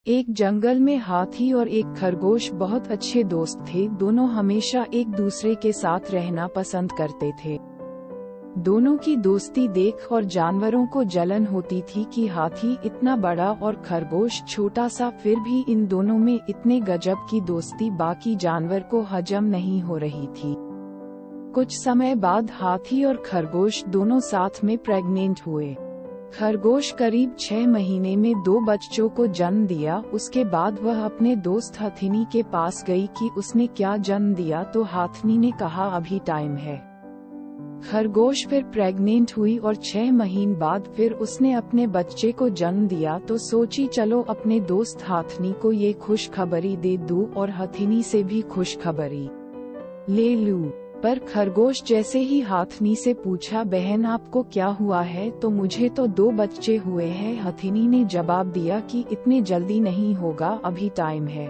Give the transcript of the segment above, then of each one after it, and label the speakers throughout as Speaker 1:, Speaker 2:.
Speaker 1: एक जंगल में हाथी और एक खरगोश बहुत अच्छे दोस्त थे। दोनों हमेशा एक दूसरे के साथ रहना पसंद करते थे। दोनों की दोस्ती देख और जानवरों को जलन होती थी कि हाथी इतना बड़ा और खरगोश छोटा सा, फिर भी इन दोनों में इतने गजब की दोस्ती बाकी जानवर को हजम नहीं हो रही थी। कुछ समय बाद हाथी और खरगोश दोनों साथ में प्रेग्नेंट हुए। खरगोश करीब 6 महीने में 2 बच्चों को जन्म दिया। उसके बाद वह अपने दोस्त हथिनी के पास गई कि उसने क्या जन्म दिया, तो हथिनी ने कहा अभी टाइम है। खरगोश फिर प्रेग्नेंट हुई और 6 महीने बाद फिर उसने अपने बच्चे को जन्म दिया, तो सोची चलो अपने दोस्त हथिनी को ये खुशखबरी दे दूं और हथिनी से भी खुशखबरी ले लूं। पर खरगोश जैसे ही हथिनी से पूछा बहन आपको क्या हुआ है, तो मुझे तो 2 बच्चे हुए हैं। हथिनी ने जवाब दिया कि इतने जल्दी नहीं होगा, अभी टाइम है।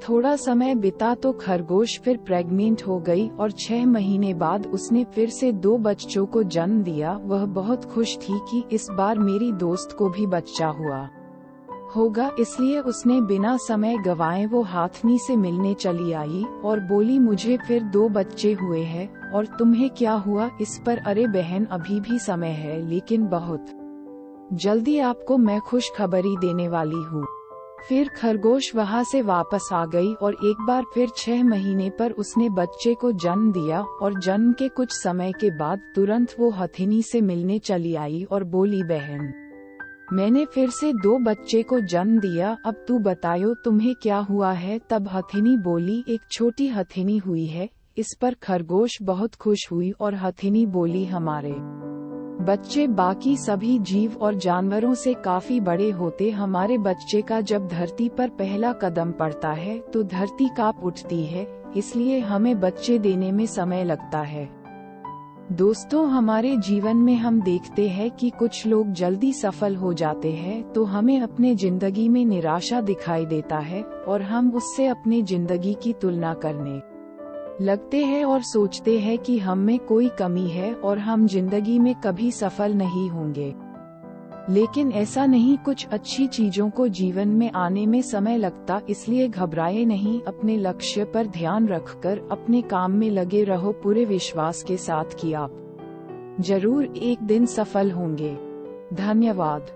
Speaker 1: थोड़ा समय बीता तो खरगोश फिर प्रेग्नेंट हो गई और 6 महीने बाद उसने फिर से 2 बच्चों को जन्म दिया। वह बहुत खुश थी कि इस बार मेरी दोस्त को भी बच्चा हुआ होगा, इसलिए उसने बिना समय गवाए वो हथिनी से मिलने चली आई और बोली मुझे फिर 2 बच्चे हुए हैं और तुम्हें क्या हुआ। इस पर अरे बहन अभी भी समय है, लेकिन बहुत जल्दी आपको मैं खुशखबरी देने वाली हूँ। फिर खरगोश वहाँ से वापस आ गई और एक बार फिर 6 महीने पर उसने बच्चे को जन्म दिया और जन्म के कुछ समय के बाद तुरंत वो हथिनी से मिलने चली आई और बोली बहन मैंने फिर से 2 बच्चे को जन्म दिया, अब तू बतायो तुम्हें क्या हुआ है। तब हथिनी बोली एक छोटी हथिनी हुई है। इस पर खरगोश बहुत खुश हुई और हथिनी बोली हमारे बच्चे बाकी सभी जीव और जानवरों से काफी बड़े होते, हमारे बच्चे का जब धरती पर पहला कदम पड़ता है तो धरती कांप उठती है, इसलिए हमें बच्चे देने में समय लगता है। दोस्तों, हमारे जीवन में हम देखते हैं कि कुछ लोग जल्दी सफल हो जाते हैं, तो हमें अपने जिंदगी में निराशा दिखाई देता है और हम उससे अपने जिंदगी की तुलना करने लगते हैं और सोचते हैं कि हम में कोई कमी है और हम जिंदगी में कभी सफल नहीं होंगे। लेकिन ऐसा नहीं, कुछ अच्छी चीजों को जीवन में आने में समय लगता, इसलिए घबराए नहीं। अपने लक्ष्य पर ध्यान रखकर अपने काम में लगे रहो, पूरे विश्वास के साथ कि आप जरूर एक दिन सफल होंगे। धन्यवाद।